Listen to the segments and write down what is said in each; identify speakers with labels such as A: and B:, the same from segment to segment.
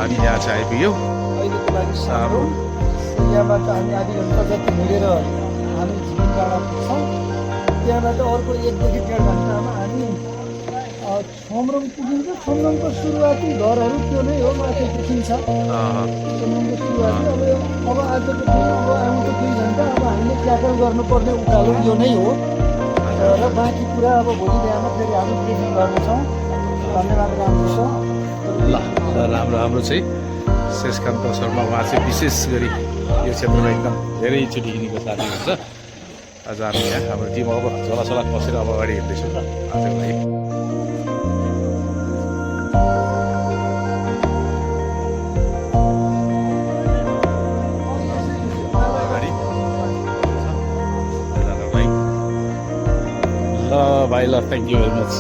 A: हामी यहाँ चाहिँ आइपुग्यौँ।
B: अहिलेको लागि सानो यहाँबाट हामी आधी घन्टा जति हिँडेर हामी झिलिङ डाँडा पुग्छौँ। त्यहाँबाट अर्को 1 देखि 1.5 घन्टामा हामी छोमरङ पुगिन्छ। छोमरङको सुरुवाती घरहरू त्यो नै हो, माथि देखिन्छ छोमरङको सुरुवाती। अब आजको दिन अब आउँदो 2 घन्टा अब हामीले ट्याकल गर्नुपर्ने उकालो यो नै हो र बाँकी कुरा अब भोलि बिहान फेरि हामी ब्रिफिङ गर्नेछौँ। धन्यवाद राम्रो छ।
A: ल राम्रो चाहिँ शेषकान्त शर्मा, उहाँ चाहिँ विशेष गरी यो क्षेत्रमा एकदम धेरैचोटि हिँडेको साथी हुन्छ। आज हामी यहाँ हाम्रो टिम अब झोलासोला कसेर अब अगाडि हिँड्दैछौँ र आजको लागि भाइ। ल थ्याङ्क यू भेरी मच।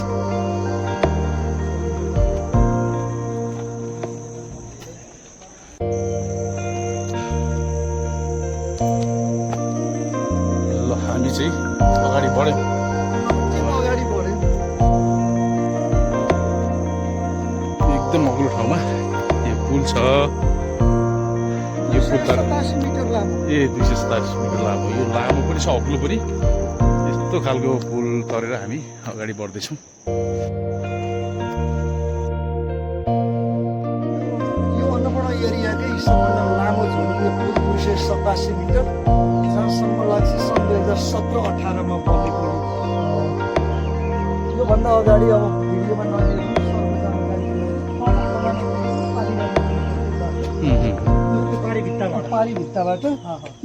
A: ल हामी चाहिँ अगाडि बढ्यौँ।
B: अगाडि बढ्यो।
A: एकदम अग्लो ठाउँमा यो पुल छ। यो पुल त
B: 87 मिटर लामो।
A: 227 मिटर लामो। यो लामो पनि छ, अग्लो पनि। यस्तो खालको पुल तरेर हामी अगाडि बढ्दैछौँ।
B: यो अन्नपूर्ण एरियाकै सबभन्दा लामो झोलुङ्गे पुल 287 मिटर, जहाँसम्म लाग्छ सन् 2017-18 मा बनेको। योभन्दा अगाडि अब भिडियोमा नदेख्नु पारी भित्ताबाट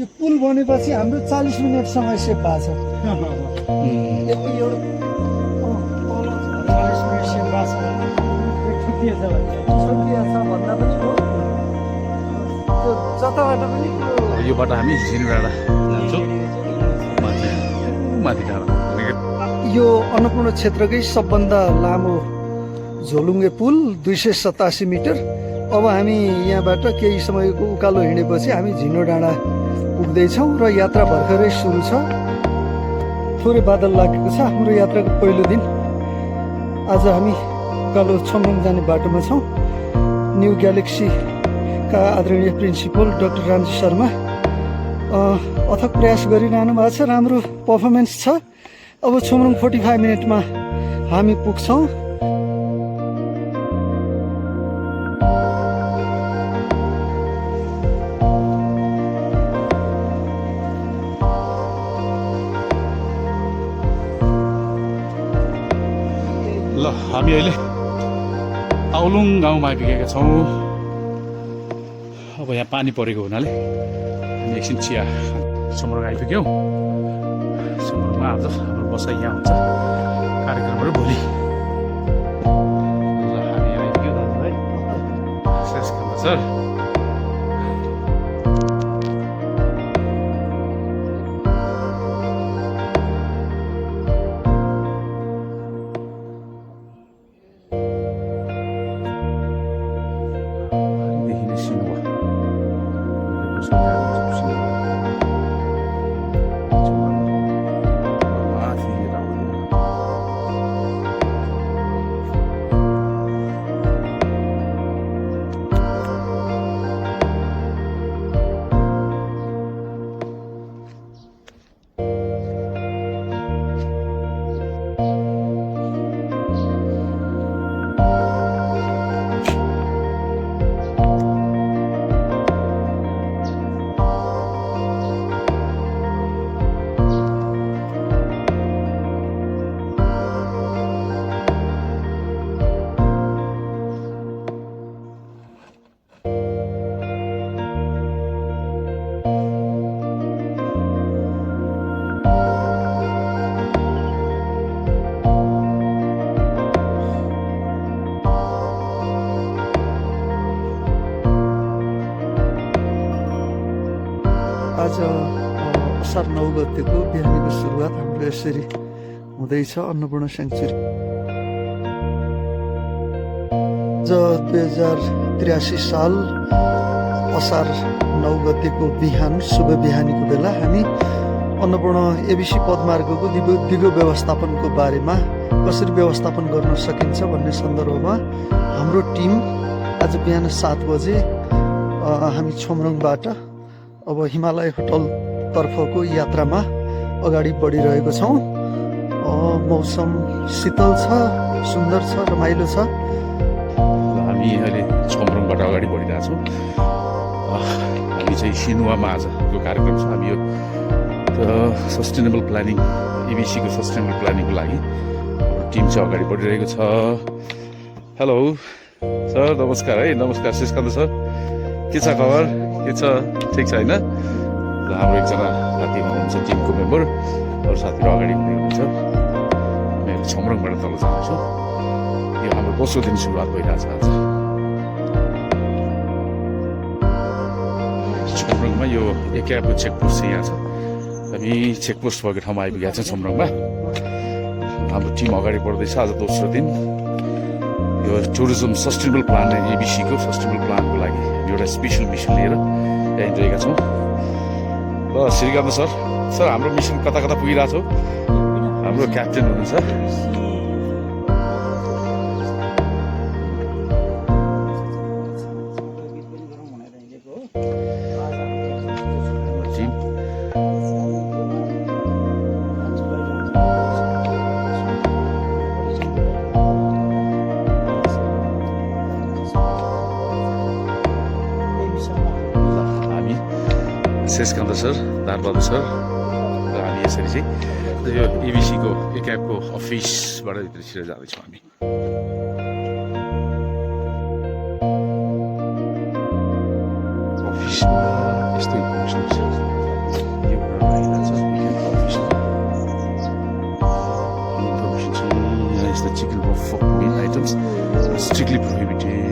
B: यो पुल बनेपछि हाम्रो 40 मिनट समय सेभ भएको छ। यति एउटा 40 मिनट सेभ भएको छ। छुट्टिएछ भन्दा पनि हो। त्यो जताबाट पनि
A: योबाट हामी झिलिङ डाँडा जान्छौँ। माथि डाँडा
B: यो अन्नपूर्ण क्षेत्रकै सबभन्दा लामो झोलुङ्गे पुल 287 मिटर। अब हामी यहाँबाट केही समयको उकालो हिँडेपछि हामी झिनो डाँडा पुग्दैछौँ र यात्रा भर्खरै सुरु छ। थोरै बादल लागेको छ। हाम्रो यात्राको पहिलो दिन। आज हामी उकालो छोमरङ जाने बाटोमा छौँ। न्यू ग्यालेक्सीका आदरणीय प्रिन्सिपल डाक्टर रामजी शर्मा अथक प्रयास गरिरहनु भएको छ। राम्रो पर्फर्मेन्स छ। अब छोमरङ 45 मिनटमा हामी पुग्छौँ।
A: ल हामी अहिले औलुङ गाउँमा आइपुगेका छौँ। अब यहाँ पानी परेको हुनाले हामी एकछिन चिया छोमरङ आइपुग्यौँ। छोमरङमा आज हाम्रो बसाइ यहाँ हुन्छ। कार्यक्रमहरू भोलि। ल हामी आइपुग्यौँ दाजुभाइ। शेषकान्त सर आज असार 9 गतेको बिहानीको सुरुवात हाम्रो यसरी हुँदैछ अन्नपूर्ण स्याङ्चुरी। 2083 साल असार 9 गतेको बिहान शुभ बिहानीको बेला हामी
B: अन्नपूर्ण एबिसी पदमार्गको दिगो व्यवस्थापनको बारेमा कसरी व्यवस्थापन गर्न सकिन्छ भन्ने सन्दर्भमा हाम्रो टिम आज बिहान 7 बजे हामी छोमरङबाट अब हिमालय होटलतर्फको यात्रामा अगाडि बढिरहेको छौँ। मौसम शीतल छ, सुन्दर छ, रमाइलो छ।
A: हामी अहिले छोमरङबाट अगाडि बढिरहेछौँ। हामी चाहिँ सिनुवामा आजको कार्यक्रम छ। हामी यो सस्टेनेबल प्लानिङ एबिसीको सस्टेनेबल प्लानिङको लागि हाम्रो टिम चाहिँ अगाडि बढिरहेको छ। हेलो सर, नमस्कार है। नमस्कार शेषकान्त सर, के छ खबर? के छ? ठिक छ होइन? हाम्रो एकजना साथी हुनुहुन्छ टिमको मेम्बर, अरू साथीहरू अगाडि हुँदै हुनुहुन्छ। हामी छोमरङबाट तल जाँदैछौँ। यो हाम्रो दोस्रो दिन सुरुवात भइरहेछ आज। छोमरङमा यो एकाको चेकपोस्ट चाहिँ यहाँ छ। हामी चेकपोस्ट भएको ठाउँमा आइपुगेका छौँ छोमरङमा। हाम्रो टिम अगाडि बढ्दैछ। आज दोस्रो दिन यो टुरिज्म सस्टेनेबल प्लान एबिसीको सस्टेनेबल प्लानको लागि एउटा स्पेसल मिसन लिएर यहाँ हिँडिरहेका छौँ। ल श्रीकान्त सर, सर हाम्रो मिसन कता कता पुगिरहेको छौँ? हाम्रो क्याप्टेन हुनुहुन्छ। शेषकान्त सर, दारबहादुर सर र हामी यसरी चाहिँ यो एबिसीको एकापको अफिसबाट भित्र छिरेर जाँदैछौँ हामी। अफिसमा यस्तो इन्फर्मेसन छ, यो कुराहरू आइरहेको छ एकापको अफिसमा। इन्फर्मेसन चाहिँ यहाँ यस्तो chicken fuck main items strictly prohibited.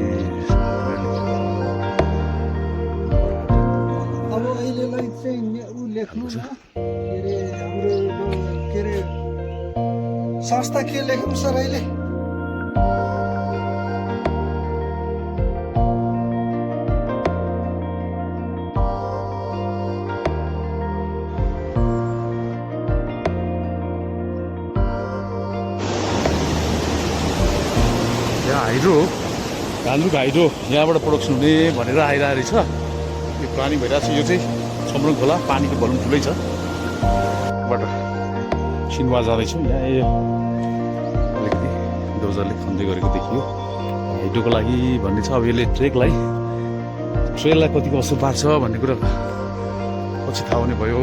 B: संस्था के लेखौँ सर अहिले?
A: यहाँ हाइड्रो भालुक हाइड्रो यहाँबाट प्रोडक्सन हुने भनेर आइरहेको रहेछ। यो प्लानिङ भइरहेको छ। यो चाहिँ छोमरङ खोला पानीको भोल्युम ठुलै छ। बाट सिनुवा जाँदैछौँ। यहाँ यो अलिकति डोजरले खन्दै गरेको देखियो। हाइड्रोको लागि भन्ने छ। अब यसले ट्रेललाई कतिको असर पार्छ भन्ने कुरा पछि थाहा हुने भयो।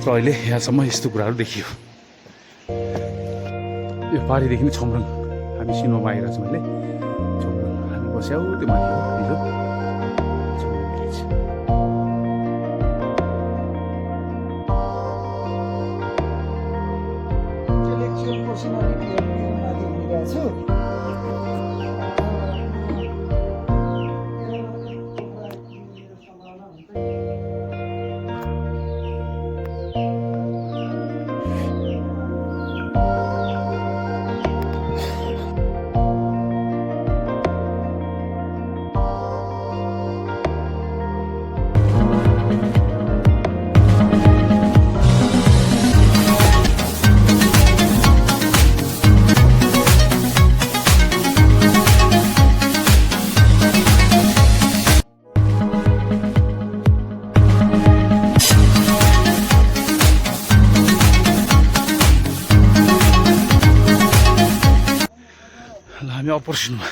A: र अहिले यहाँसम्म यस्तो कुराहरू देखियो। यो पारिदेखि नै छोमरङ हामी सिनुवामा आइरहेको छौँ। अहिले छोमरङ हामी बस्यौ त्यो माथि हिजो हामी अपरेसनमा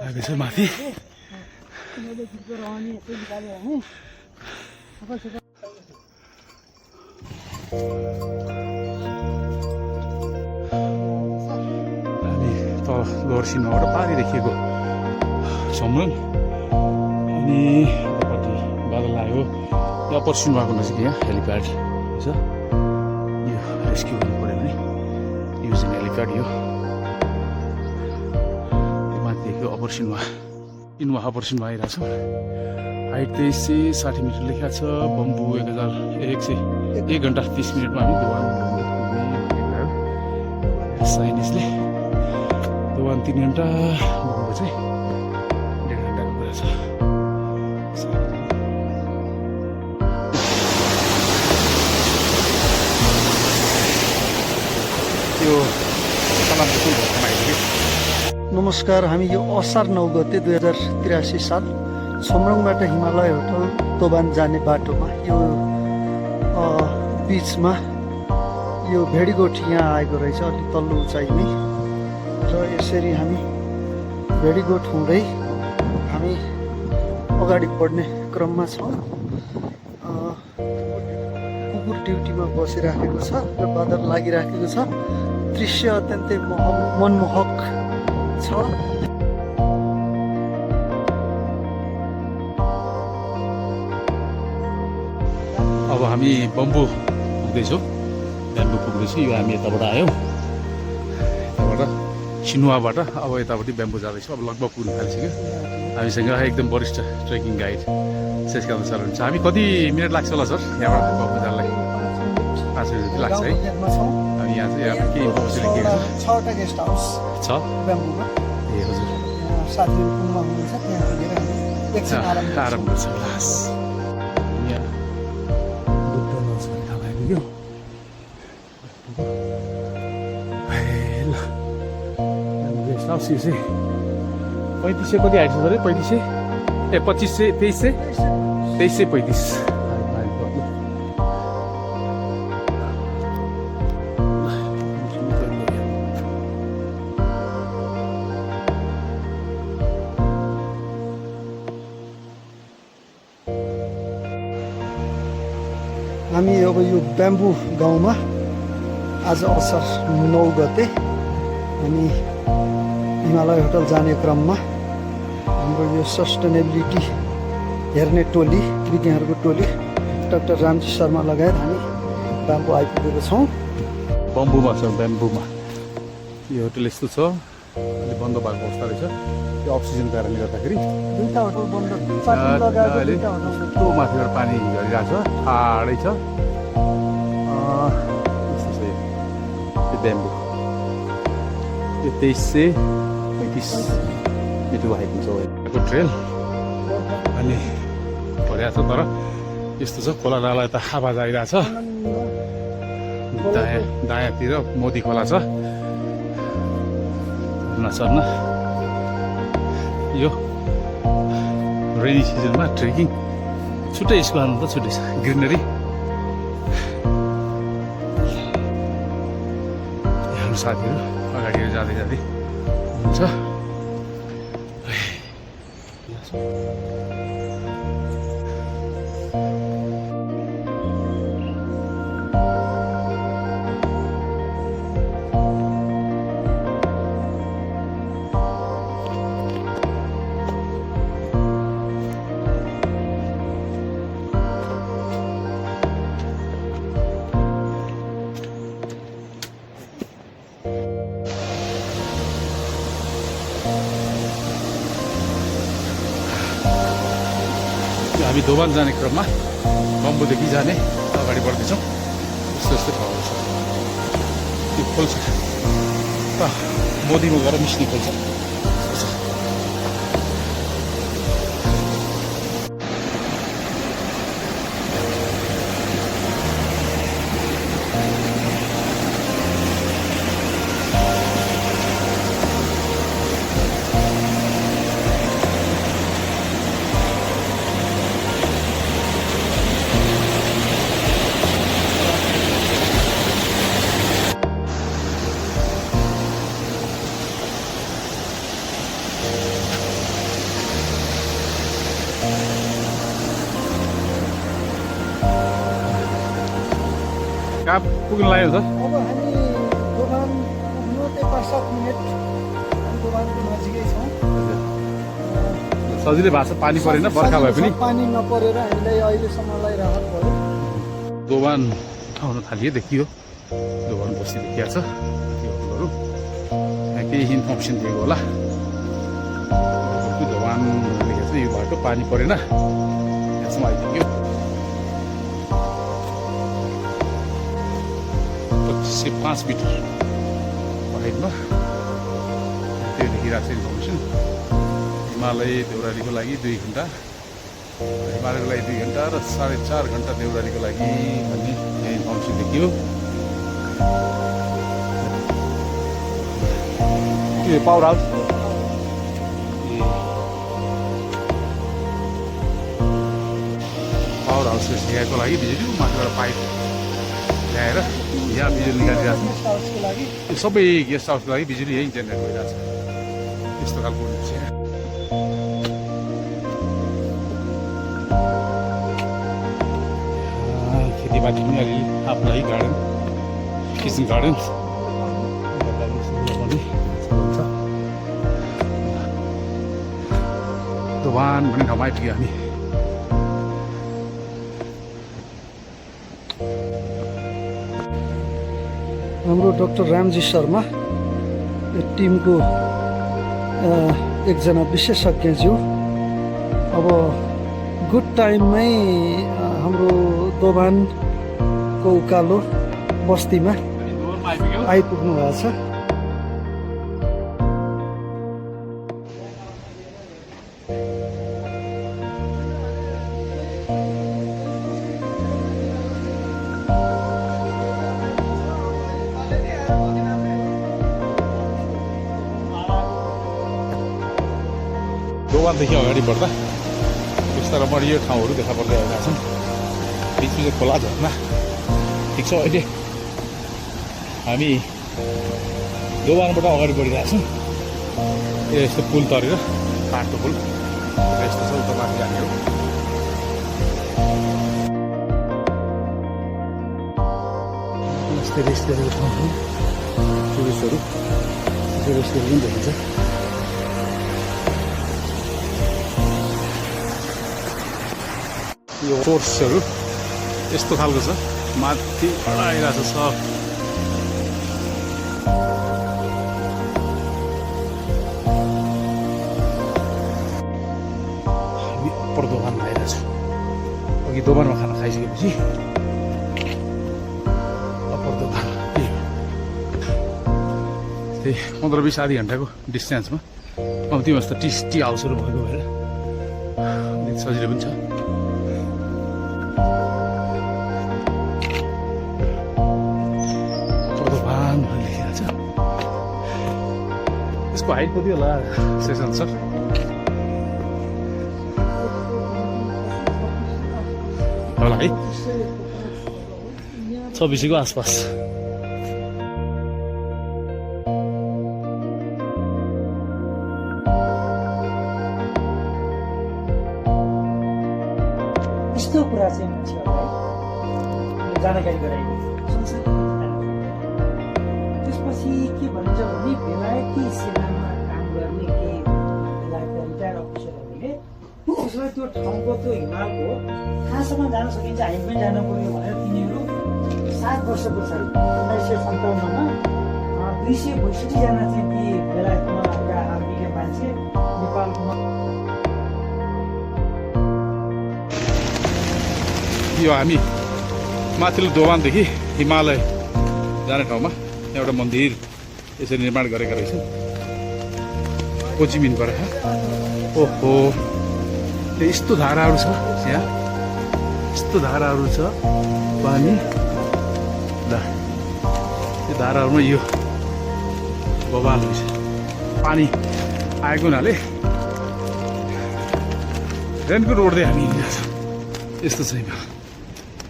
A: लागेको छ माथि। हामी त लोवर सिनेमाबाट पारि देखिएको छोमरङ अनि यतापट्टि बादल लाग्यो। यो अप्पर सिनेमाको नजिक यहाँ हेलिप्याड छ। यो रेस्क्यु गर्नु पऱ्यो भने युज इन हेलिप्याड। यो अप्पर सिनुवा अप्पर सिनुवा आइरहेको छ। हाइट 2360 मिटर लेखा छ। बम्बू 1 घन्टा 30 मिनटमा हामी दोवान पुग्ने साइनिसले दोवान 3 घन्टा, बम्बू चाहिँ 1.5 घन्टाको कुरा छ। यो सलामको पुल भएकोमा आइपुग्यो।
B: नमस्कार, हामी यो असार 9 गते 2083 साल छोमरङबाट हिमालय होटल तोबान जाने बाटोमा यो बिचमा यो भेडीगोठ यहाँ आएको रहेछ, अलिक तल्लो उचाइमै। र यसरी हामी भेडीगोठ हुँदै हामी अगाडि बढ्ने क्रममा छौँ। कुकुर ड्युटीमा बसिराखेको छ र बादल लागिराखेको छ। दृश्य अत्यन्तै मनमोहक छ।
A: अब हामी बम्बु पुग्दैछौँ, ब्याम्बु पुग्दैछु। यो हामी यताबाट आयौँ, यताबाट चिनुवाबाट अब यतापट्टि ब्याम्बु जाँदैछौँ। अब लगभग पुग्नु थालिसक्यो। हामीसँग एकदम वरिष्ठ ट्रेकिङ गाइड शेषकान्त सर हुन्छ। हामी कति मिनट लाग्छ होला सर यहाँबाट बम्बु जानलाई? 5 मिनट जति लाग्छ है। हामी यहाँ चाहिँ यहाँ के इन्फर्मेसन लेखेको छ?
B: 6वटा गेस्ट हाउस
A: छ
B: ब्याम्बुमा।
A: ए हजुर,
B: साथीहरू पुलमा हुनुहुन्छ, त्यहाँ हालेर हामी एकछिन
A: आराम गर्छ। लास यहाँ बुद्ध नर्सरी ठाउँ आइपुग्यो। ल गेस्ट हाउस यो चाहिँ 3500 कति आइन्छ सर? 3500 ए 2500 2300 2335।
B: हामी अब यो ब्याम्बु गाउँमा आज असार 9 गते हामी हिमालय होटल जाने क्रममा हाम्रो यो सस्टेनेबिलिटी हेर्ने टोली, विज्ञहरूको टोली, डाक्टर रामजी शर्मा लगायत हामी ब्याम्बु आइपुगेको छौँ।
A: बम्बुमा छ, ब्याम्बुमा। यो होटल यस्तो छ, अहिले बन्द भएको अवस्था रहेछ। त्यो अक्सिजन कारणले गर्दाखेरि
B: दुईटा होटल बन्द, पार्किङ लगाएको दुईटा होटल।
A: यस्तो माथिबाट पानी झरिरहेको छ, ठाडै छ। यस्तो छ यो ब्याम्बु। यो 2335 मिटर हाइट हुन्छ यहाँको ट्रेल। अनि भइरहेको छ, तर यस्तो छ, खोला नाला यता आवाज आइरहेको छ। दायाँतिर मोदी खोला छ। सर्न यो रेनी सिजनमा ट्रेकिङ छुट्टै यसको आनन्द छुट्टै छ। ग्रिनरी हाम्रो साथीहरू अगाडि जाँदै जाँदै हुन्छ। हामी दोबान जाने क्रममा बम्बुदेखि जाने अगाडि बढ्दैछौँ। यस्तो यस्तो ठाउँहरू छ। त्यो खोल छ, मोदीमा गएर मिस्ने खोल छ। कहाँ पुग्नु लाग्यो सर?
B: अब हामी दोभान पुग्नु 5-7 मिनट हामी दोभानको नजिकै छौँ।
A: सजिलै भएको छ, पानी परेन, बर्खा भए पनि
B: पानी नपरेर हामीलाई अहिलेसम्मलाई राहत भयो।
A: दोभान उठाउन थालियो, देखियो दोभान बस्ती देखिया छ। त्यो होटलहरू यहाँ केही इन्फर्मेसन दिएको होला। दोभान लेखेको छ, यो बाटो पानी परेन, यहाँसम्म आइपुग्यो। 5 मिटर हाइटमा त्यो देखिरहेको छ इन्फर्मेसन। हिमालय देउरालीको लागि 2 घन्टा, हिमालयको लागि 2 घन्टा र 4.5 घन्टा देउरालीको लागि भन्ने इन्फर्मेसन देखियो। यो पावर हाउस पावर हाउस यहाँको लागि बिजुली माथिबाट पाइप ल्याएर यहाँ बिजुली निकालिरहेको छ यो सबै गेस्ट हाउसको लागि बिजुली यहीँ जेनेरेट भइरहेको छ यस्तो खालको हुन्छ खेतीपाती पनि अलिअलि आफ्नो लागि गार्डन किचन गार्डन दोभान भन्ने ठाउँमा आइपुग्यो हामी
B: हाम्रो डाक्टर रामजी शर्मा यो टिमको एकजना विशेषज्ञज्यू अब गुड टाइममै हाम्रो दोभानको उकालो बस्तीमा आइपुग्नु भएको छ।
A: दोभानदेखि अगाडि बढ्दा बिस्तारै यो ठाउँहरू देखा पर्दै आइरहेका छन् बिचमा खोला झर्ना ठिक छ। अहिले हामी दोभानबाट अगाडि बढिरहेछौँ यस्तो पुल तरेर पाटको पुल यस्तो छ उता माथि जाने हो
B: यस्तै रेस्टुरेन्टको ठाउँ टुरिस्टहरू रेस्टुरेन्ट पनि देखिन्छ।
A: यो फोर्सहरू यस्तो खालको छ माथि आइरहेको छ सब हामी अप्पर दोभानमा आइरहेको छु अघि दोभानमा खाना खाइसकेपछि अप्पर दोभान त्यही 15-20 आधी घन्टाको डिस्टेन्समा कम्तीमा जस्तो टी हाउसहरू भएको भएर सजिलो पनि छ। यसको हाइट कति होला सेसन सर? होला है 26को आसपास।
C: यस्तो कुरा चाहिँ मान्छेहरूलाई जानकारी गराइयो। त्यसपछि के भनिन्छ भने बेलायती सेनामा काम गर्ने केही बेलायती रिटायर्ड अफिसरहरूले उसलाई त्यो ठाउँको त्यो हिमालको कहाँसम्म जान सकिन्छ हामी पनि जान पर्यो भनेर तिनीहरू 7 वर्ष पछाडि 1957मा 262 जना चाहिँ ती बेलायतमा आर्मीका मान्छे नेपालमा
A: यो हामी माथिल्लो दोभानदेखि हिमालय जाने ठाउँमा एउटा मन्दिर यसरी निर्माण गरेका रहेछन् होचिमिन गरेर। ओहो यस्तो धाराहरू छ यहाँ यस्तो धाराहरू छ पानी ल यो धाराहरूमा यो बवाल हुन्छ पानी आएको हुनाले रेनको रोड्दै हामी हिँडिरहेछौँ यस्तो छैन।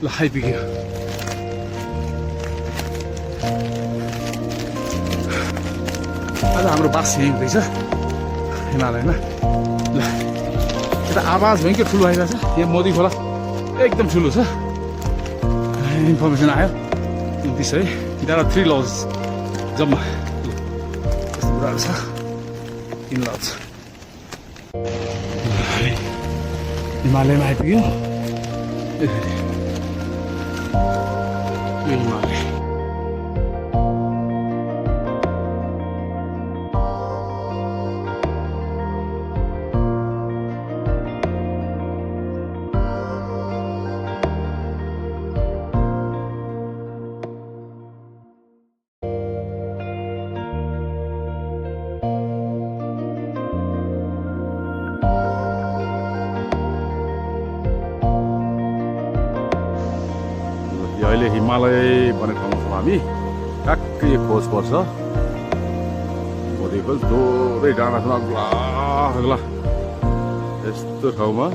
A: ल आइपुग्यो आज हाम्रो बास यहीँ हुँदैछ हिमालयमा। ल यता आवाज भयङ्कर ठुलो आइरहेछ यहाँ मोदी खोला एकदम ठुलो छ इन्फर्मेसन आयो 29 है। देयर आर 3 लज जम्मा यस्तो कुराहरू छ 3 लज। हिमालयमा आइपुग्यो यो हिमालय अहिले हिमालय भन्ने ठाउँमा छौँ हामी। ट्याक्कै खोज पर्छ भोलिको थोरै डाँडा छ अग्ला यस्तो ठाउँमा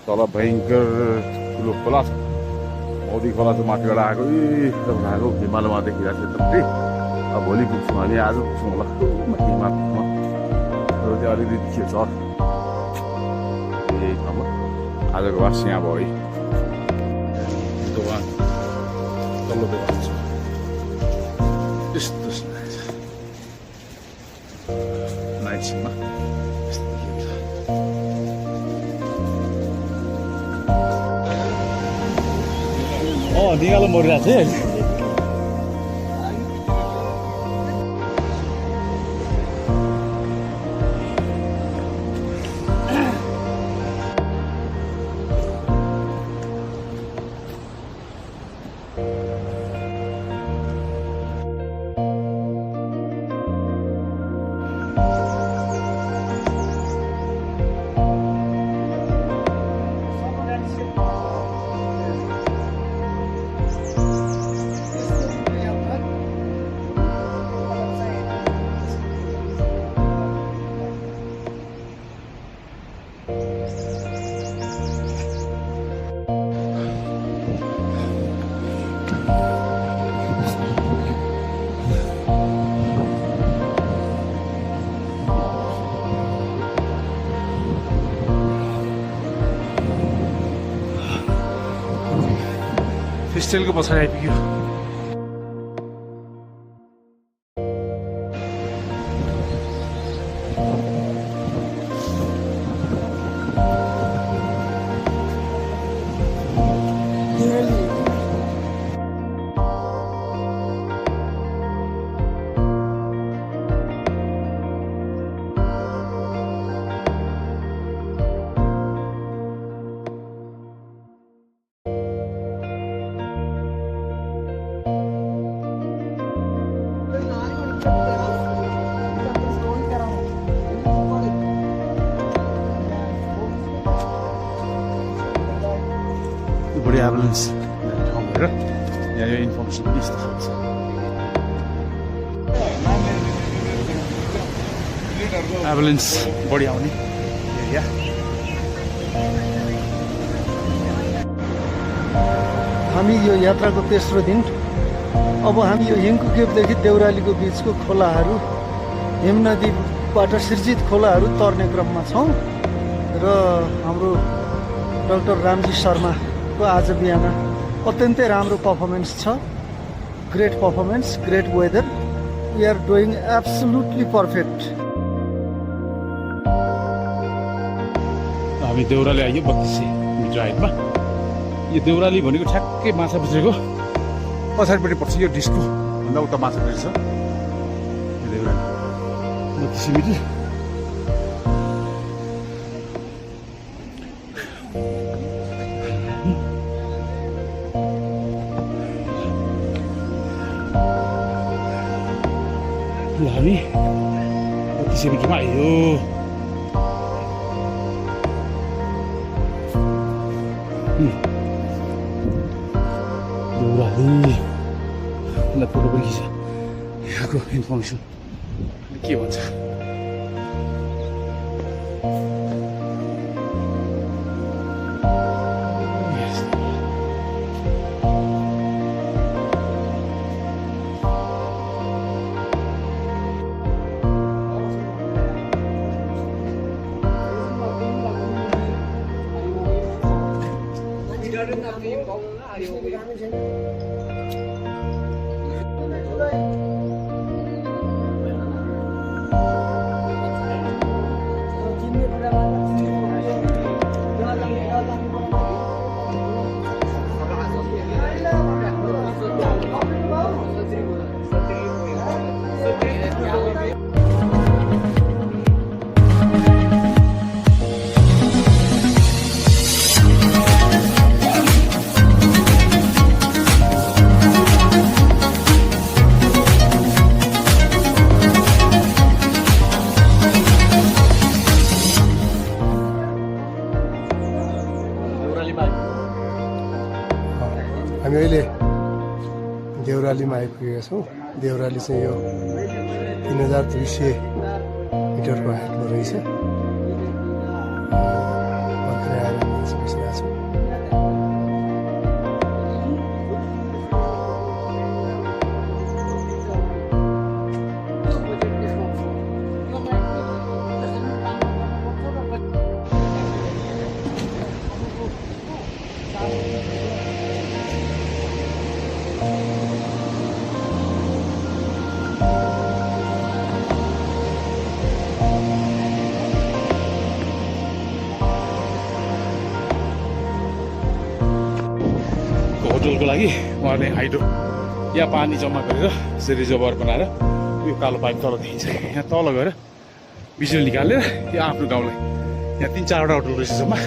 A: तल भयङ्कर ठुलो खोला छ औधी खोला चाहिँ माथिबाट आएको एकदम आएको हिमालयमा देखिरहेको छ एकदम अब भोलि पुग्छौँ हामी आज पुग्छौँ होला हिमालयमा तर चाहिँ अलिकति के छ यही ठाउँमा आजको वास यहाँ भयो है दोकान तल्लो दोकान छ यस्तो नाइटमा निकालो मरिरहेको छ है फिस्टेलको पछाडि आइपुग्यो बढी एम्बुलेन्स ठाउँ भएर यहाँ यो इन्फर्मेसन पनि यस्तो खालको छ एम्बुलेन्स बढी आउने एरिया
B: हामी यो यात्राको तेस्रो दिन अब हामी यो हिङको केपदेखि देउरालीको बिचको खोलाहरू हिम नदीबाट सिर्जित खोलाहरू तर्ने क्रममा छौँ र हाम्रो डाक्टर रामजी शर्माको आज बिहान अत्यन्तै राम्रो पर्फर्मेन्स छ great performance great weather we are doing absolutely perfect
A: हामी देउराली आइयो 3200 मिटर हाइटमा यो देउराली भनेको ठ्याक्कै माछा बसेको पछाडिपट्टि पर्छ यो डिस्को भन्दा उता माछा बसेको छ यो देउराली 3200 मिटर हामी 3200 मिटरमा आयो देउराली फोटो पनि खिच यहाँको इन्फर्मेसन के भन्छ
D: हामी अहिले देउरालीमा आइपुगेका छौँ देउराली चाहिँ यो
B: 3200 मिटरको हाइटमा रहेछ। भर्खरै आएर मान्छे बसिरहेको छ।
A: होटलको लागि उहाँले हाइड्रो यहाँ पानी जम्मा गरेर यसरी रिजर्भर बनाएर यो कालो पाइप तल देखिन्छ। यहाँ तल गएर बिजुली निकालेर यो आफ्नो गाउँलाई यहाँ 3-4वटा होटल रहेछ जम्मा।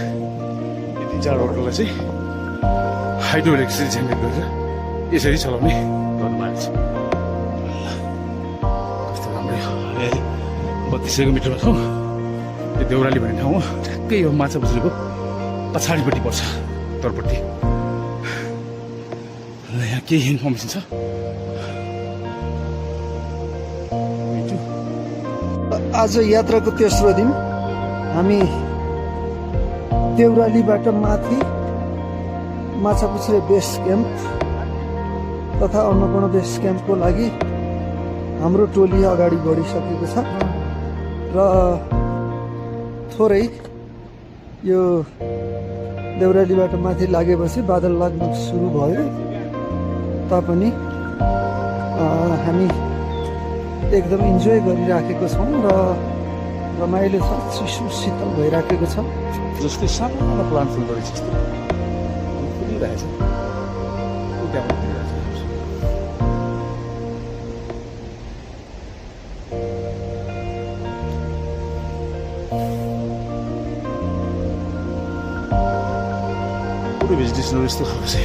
A: यो 3-4 होटललाई चाहिँ हाइड्रो इलेक्ट्रिसिटी जेनेरेट गरेर यसरी चलाउने गर्नु भएको छ। कस्तो राम्रो 3200 मिटरमा छौँ। यो देउराली भन्ने ठाउँ हो। ठ्याक्कै यो माछा बस्तीको पछाडिपट्टि पर्छ उत्तरपट्टि। यहाँ केही इन्फर्मेसन छ।
B: आज यात्राको तेस्रो दिन हामी देउरालीबाट माथि माछापुच्छ्रे बेस क्याम्प तथा अन्नपूर्ण बेस क्याम्पको लागि हाम्रो टोली अगाडि बढिसकेको छ र थोरै यो देउरालीबाट माथि लागेपछि बादल लाग्न सुरु भयो तापनि हामी एकदम इन्जोय गरिराखेको छौँ र रमाइलो छ, चिसो शीतल भइराखेको छ।
A: जस्तै सानो प्लान्ट फुल गरेको जस्तो फुलिरहेछ। पुरै भेजिटेसनहरू यस्तो खालको छ।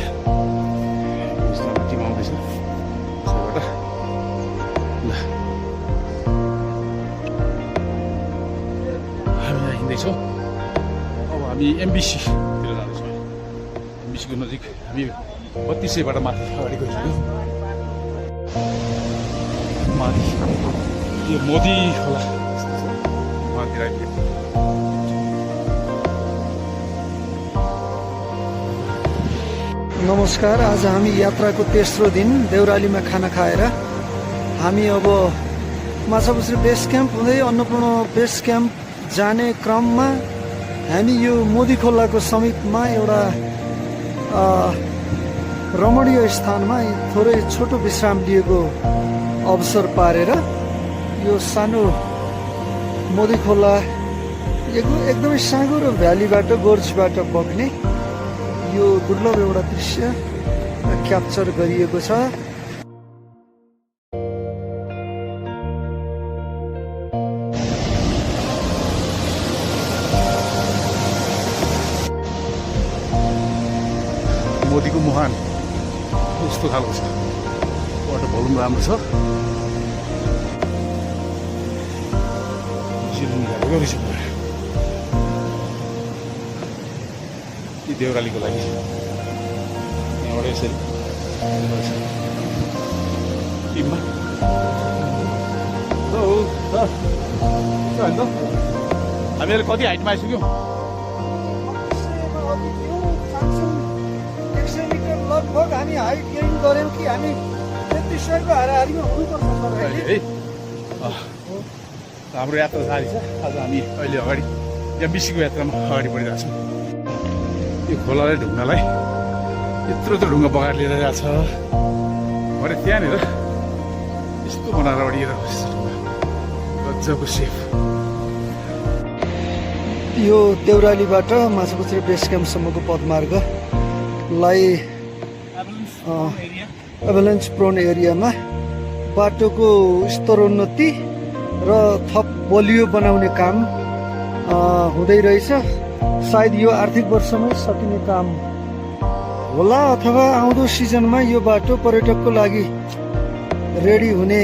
A: टिम आउँदैछ त्यसैबाट ल हामी यहाँ हिँड्दैछौँ। अब हामी एमबिसीतिर जाँदैछौँ। एमबिसीको नजिक हामी 3200बाट माथि अगाडि गइसक्यौँ। माथि यो मोदी खोला माथि आइपुग्यो।
B: नमस्कार। आज हामी यात्राको तेस्रो दिन देउरालीमा खाना खाएर हामी अब माछापुच्छ्रे बेस क्याम्प हुँदै अन्नपूर्ण बेस क्याम्प जाने क्रममा हामी यो मोदी खोलाको समीपमा एउटा रमणीय स्थानमा थोरै छोटो विश्राम लिएको अवसर पारेर यो सानो मोदी खोला एकदमै साँगुरो भ्यालीबाट गोर्जबाट बग्ने यो दुर्लभ एउटा दृश्य क्याप्चर गरिएको छ।
A: मोदीको मुहान यस्तो खालको छ। वाटर भोल्युम राम्रो छ। यी देउरालीको लागि यहाँबाट यसरी टिममा हामीहरू कति हाइटमा आइसक्यौँ?
B: लगभग हामी हाइट गेन गऱ्यौँ कि हामी 3300को हाराहारीमा हुनुपर्छ
A: है। हाम्रो यात्रा जारी छ। आज हामी अहिले अगाडि एमबिसीको यात्रामा अगाडि बढिरहेको छौँ। यो खोलाले ढुङ्गालाई यत्रो ढुङ्गा बगाएर लिएर गएको छ भने त्यहाँनिर यस्तो बनाएर अडिएर गजबको सेफ।
B: यो देउरालीबाट माछापुच्छ्रे बेस क्याम्पसम्मको पदमार्गलाई एभलेन्स प्रोन एरियामा बाटोको स्तरोन्नति र थप बलियो बनाउने काम हुँदै रहेछ। सायद यो आर्थिक वर्षमै सकिने काम होला अथवा आउँदो सिजनमा यो बाटो पर्यटकको लागि रेडी हुने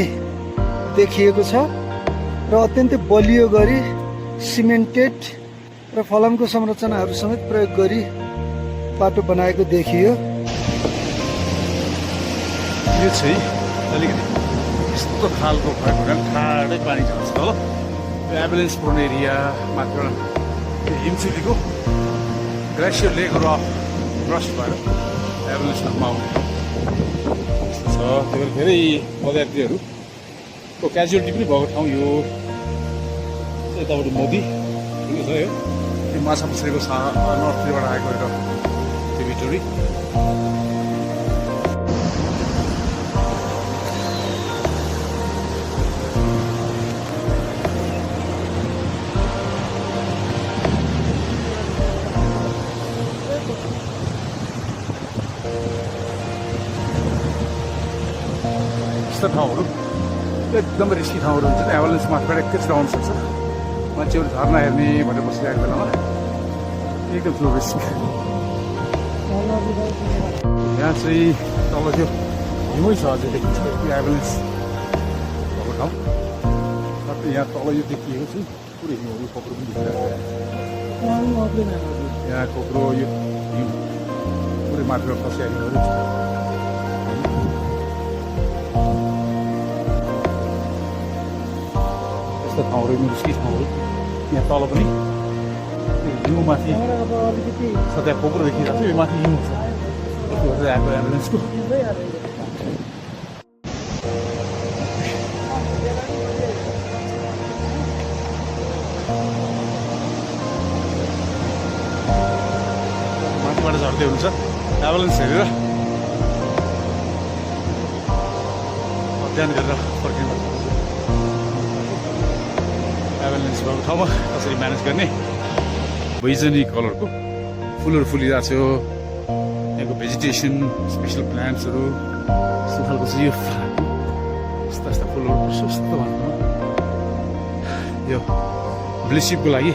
B: देखिएको छ र अत्यन्तै बलियो गरी सिमेन्टेड र फलामको संरचनाहरू समेत प्रयोग गरी बाटो बनाएको देखियो।
A: यो चाहिँ अलिकति यस्तो खालको भएको कारण ठाडै पानी झर्छ हो त्यो एम्बुलेन्स पुर्ने एरिया मात्र त्यो हिमचुलीको ग्लेसियर लेकहरू ब्रस भएर एम्बुलेन्स ठाउँमा आउने छ। त्यही भएर धेरै पदयात्रीहरूको क्याजुअलिटी पनि भएको ठाउँ यो यताबाट मोदी ठुलो छ यो त्यो माछा पछाडिको नर्थतिरबाट आएको एउटा त्यो भिक्टोरी ठाउँहरू एकदमै रिस्की ठाउँहरू हुन्छ नि एम्बुलेन्स माथिबाट एकैचोटि आउन सक्छ मान्छेहरू झर्ना हेर्ने भनेर बसिरहेको बेलामा एकदम ठुलो रिस्क। यहाँ चाहिँ तल त्यो हिउँ छ अझै देखिन्छ त्यो एम्बुलेन्स भएको ठाउँ यहाँ तल यो देखिएको चाहिँ पुरै हिउँहरू कोक्रो पनि देखिरहेको यहाँ कोक्रो यो हिउँ पुरै माथिबाट खसिहाल्नेहरू छ। यस्तो ठाउँहरू रिस्की ठाउँहरू यहाँ तल पनि हिउँ माथि छ त्यहाँ कोक्रो देखिरहेको छ यो माथि हिउँ छ यस्तो गर्दै आएको एम्बुलेन्सको। माथिबाट झर्दै हुन्छ एम्बुलेन्स हेरेर ध्यान गरेर फर्किनु एम्बुलेन्स भएको ठाउँमा कसरी म्यानेज गर्ने। बैजनी कलरको फुलहरू फुलिरहेको छ यहाँको भेजिटेसन स्पेसल प्लान्ट्सहरू यस्तो खालको चाहिँ यो यस्ता यस्ता फुलहरू प्रशस्त मात्रामा यो ब्लिसिपको लागि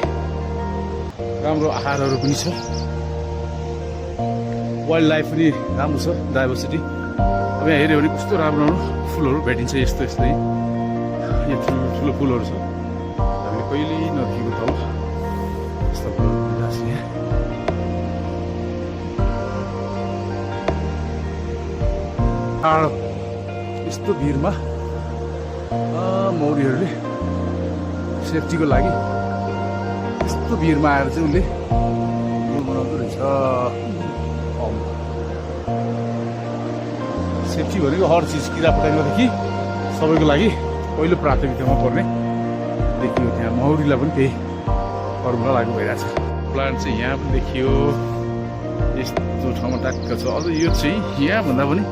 A: राम्रो आहारहरू पनि छ। वाइल्ड लाइफ पनि राम्रो छ डाइभर्सिटी। अब यहाँ हेऱ्यो भने कस्तो राम्रो राम्रो फुलहरू भेटिन्छ यस्तो यस्तै यो ठुलो फुलहरू छ हामीले कहिले नदेखेको तल यस्तो फुलहरू फुलिरहेको छ यहाँ। टाढो यस्तो भिरमा मौरीहरूले सेफ्टीको लागि यस्तो भिरमा आएर चाहिँ उसले फुल बनाउँदो रहेछ। सेफ्टी भनेको हर चिज किरा फटाङ्ग्रादेखि सबैको लागि पहिलो प्राथमिकतामा पर्ने देखियो। त्यहाँ मौरीलाई पनि त्यही फर्मुला लागु भइरहेछ। प्लान्ट चाहिँ यहाँ पनि देखियो यस्तो ठाउँमा ट्याक्क छ। अझ यो चाहिँ यहाँभन्दा पनि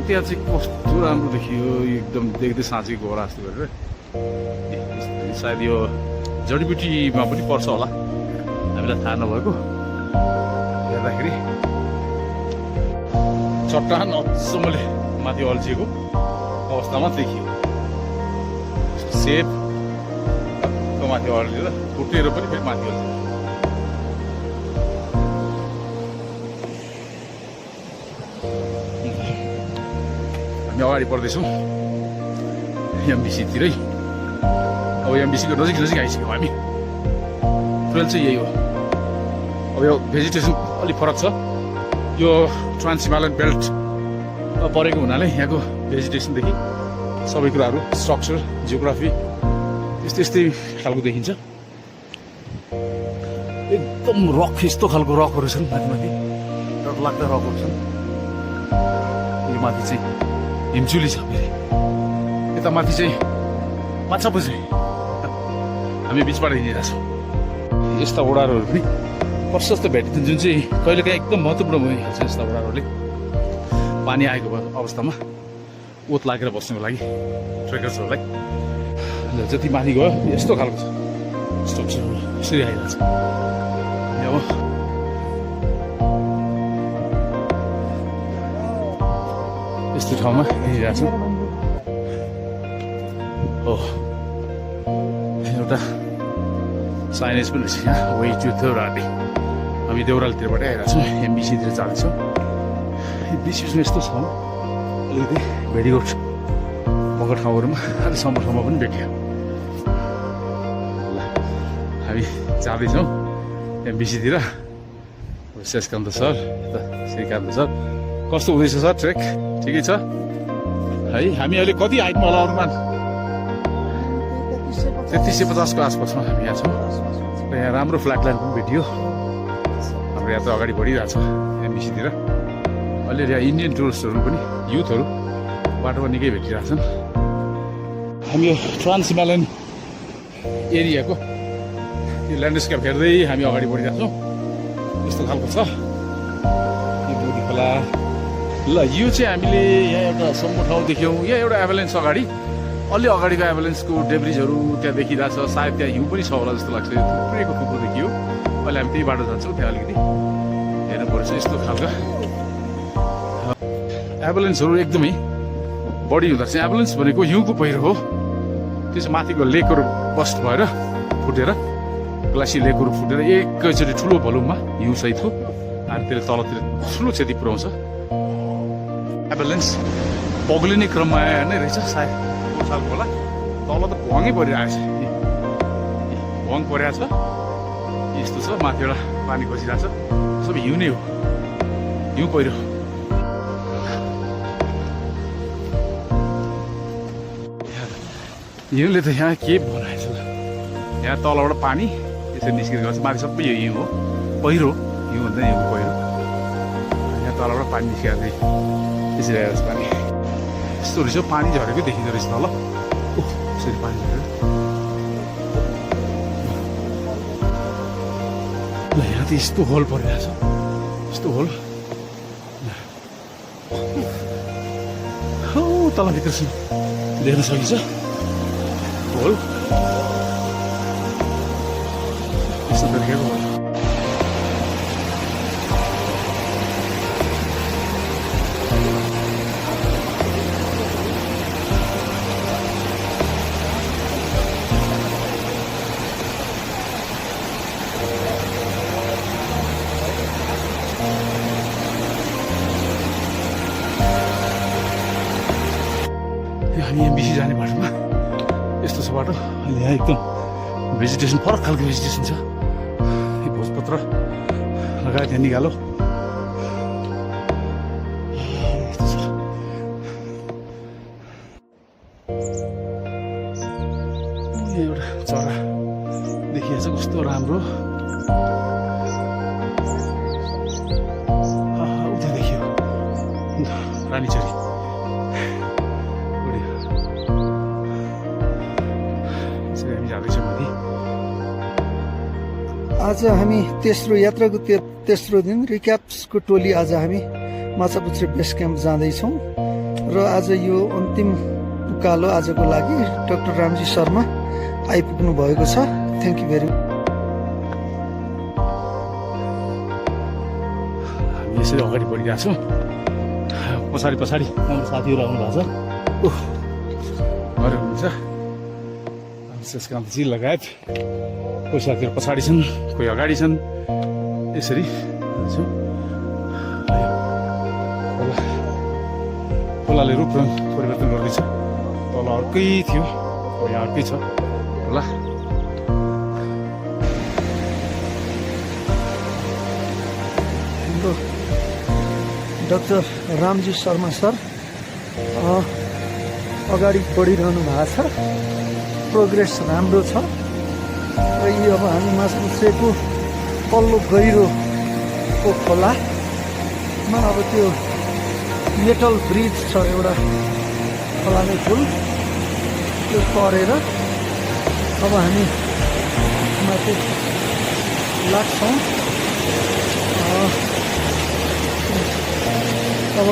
A: त्यहाँ चाहिँ कस्तो राम्रो देखियो एकदम देख्दै साँच्चै गएर जस्तो गरेर। सायद यो जडीबुटीमा पनि पर्छ होला हामीलाई थाहा नभएको। हेर्दाखेरि चट्टान अझसम्मले माथि अल्झिएको अवस्थामा देखियो। सेप माथि अल्झेर फुटेर पनि फेरि माथि अल्झियो। हामी अगाडि बढ्दैछौँ एमबिसीतिरै। अब एमबिसीको नजिक नजिक आइसक्यौँ हामी। ट्रेल चाहिँ यही हो। अब यो भेजिटेसन अलिक फरक छ। यो ट्रान्स हिमालयन बेल्ट परेको हुनाले यहाँको भेजिटेसनदेखि सबै कुराहरू स्ट्रक्चर जियोग्राफी यस्तै यस्तै खालको देखिन्छ। एकदम रक यस्तो खालको रकहरू छन् माथि माथि डरलाग्दा रकहरू छन्। यो माथि चाहिँ हिमचुली छ फेरि यता माथि चाहिँ माछा पछि हामी बिचबाट हिँडिरहेको छौँ। यस्ता ओडारहरू पनि प्रशस्त भेटिन्छन् जुन चाहिँ कहिलेकाहीँ एकदम महत्त्वपूर्ण भइहाल्छ। यस्ता ओडारहरूले पानी आएको अवस्थामा ओत लागेर बस्नुको लागि ट्रेकर्सहरूलाई जति माथि गयो यस्तो खालको छ स्ट्रक्चर यसरी आइरहेको छ। अब यस्तो ठाउँमा हिँडिरहेको छौँ। हो एउटा साइनेज पनि रहेछ यहाँ वे टु देउराली। हामी देउरालीतिरबाटै आइरहेको छौँ एमबिसीतिर जाँदैछौँ। बिचमा यस्तो छ अलिकति भेडीगोठ भएको ठाउँहरूमा अलिक सम्म ठाउँमा पनि भेट्यो। ल हामी जाँदैछौँ एमबिसीतिर। शेषकान्त सर यता श्रीकान्त सर कस्तो हुँदैछ सर ट्रेक ठिकै छ? है हामी अहिले कति हाइटमा होला अनुमान 3350 को आसपासमा हामी यहाँ छौँ र यहाँ राम्रो फ्ल्याग ल्यान्ड पनि भेटियो हाम्रो यात्रा अगाडि बढिरहेछ एमबिसीतिर अलिअलि यहाँ इन्डियन टुरिस्टहरू पनि युथहरू बाटोमा निकै भेटिरहेछन् हामी यो ट्रान्स हिमालयन एरियाको यो ल्यान्डस्केप हेर्दै हामी अगाडि बढिरहेको छौँ यस्तो खालको छ यो बोधी खोला ल यो चाहिँ हामीले यहाँ एउटा सम्मो ठाउँ देख्यौँ यहाँ एउटा एभलेन्स अगाडि अलि अगाडिको एभलेन्सको डेब्रिजहरू त्यहाँ देखिरहेछ सायद त्यहाँ हिउँ पनि छ होला जस्तो लाग्छ थुप्रैको थुप्रो देखियो अहिले हामी त्यही बाटो जान्छौँ त्यहाँ अलिकति हेर्नु पर्छ यस्तो खालका एभलेन्सहरू एकदमै बढी हुँदो रहेछ एभलेन्स भनेको हिउँको पहिरो हो त्यो चाहिँ माथिको लेकहरू बस्ट भएर फुटेर ग्लासी लेकहरू फुटेर एकैचोटि ठुलो भोल्युममा हिउँसहितको अनि त्यसले तलतिर ठुलो क्षति पुऱ्याउँछ एभलेन्स पग्लिने क्रममा नै रहेछ सायद सालको होला तल त भुवाङै परिरहेछ भुवाङ परिरहेछ यस्तो छ माथिबाट पानी खसिरहेछ सबै हिउँ नै हो हिउँ पहिरो हिउँले त यहाँ के बनाएछ ल यहाँ तलबाट पानी यसरी निस्किने गर्छ माथि सबै यो हिउँ हो पहिरो हिउँ भन्दा हिउँ पहिरो यहाँ तलबाट पानी निस्किएर चाहिँ त्यसरी आएर पानी यस्तो रहेछ पानी झरेको देखिँदो रहेछ तल यसरी पानी झरेर ल यहाँ त यस्तो होल परिरहेछ यस्तो होल हो तलभित्र देख्न सकिन्छ होल यस्तो तरिकाको होल हामी एमबिसी जाने बाटोमा यस्तो छ बाटो अहिले यहाँ एकदम भेजिटेसन फरक खालको भेजिटेसन छ यो भोजपत्र लगाएर त्यहाँ निकालो यस्तो छ यहाँ एउटा चरा देखिएको छ कस्तो राम्रो उता देखियो रानीचरी
B: आज हामी तेस्रो यात्राको तेस्रो दिन रिक्याप्सको टोली आज हामी माछापुच्छ्रे बेस क्याम्प जाँदैछौँ र आज यो अन्तिम उकालो आजको लागि डाक्टर रामजी शर्मा आइपुग्नु भएको छ थ्याङ्क यू भेरी मच
A: हामी यसरी अगाडि बढिरहेको छौँ पछाडि पछाडि हाम्रो साथीहरू आउनु भएको छ अरू हुन्छ शेषकान्तजी लगायत कोही साथीहरू पछाडि छन् कोही अगाडि छन् यसरी खोलाले रूप रङ परिवर्तन गर्दैछ तल अर्कै थियो यहाँ अर्कै छ होला
B: हाम्रो डाक्टर रामजी शर्मा सर अगाडि बढिरहनु भएको छ प्रोग्रेस राम्रो छ र यो अब हामी माछापुच्छ्रेको पल्लो गहिरोको खोलामा अब त्यो मेटल ब्रिज छ एउटा खोलाले पुल त्यो परेर अब हामी माथि लाग्छौँ अब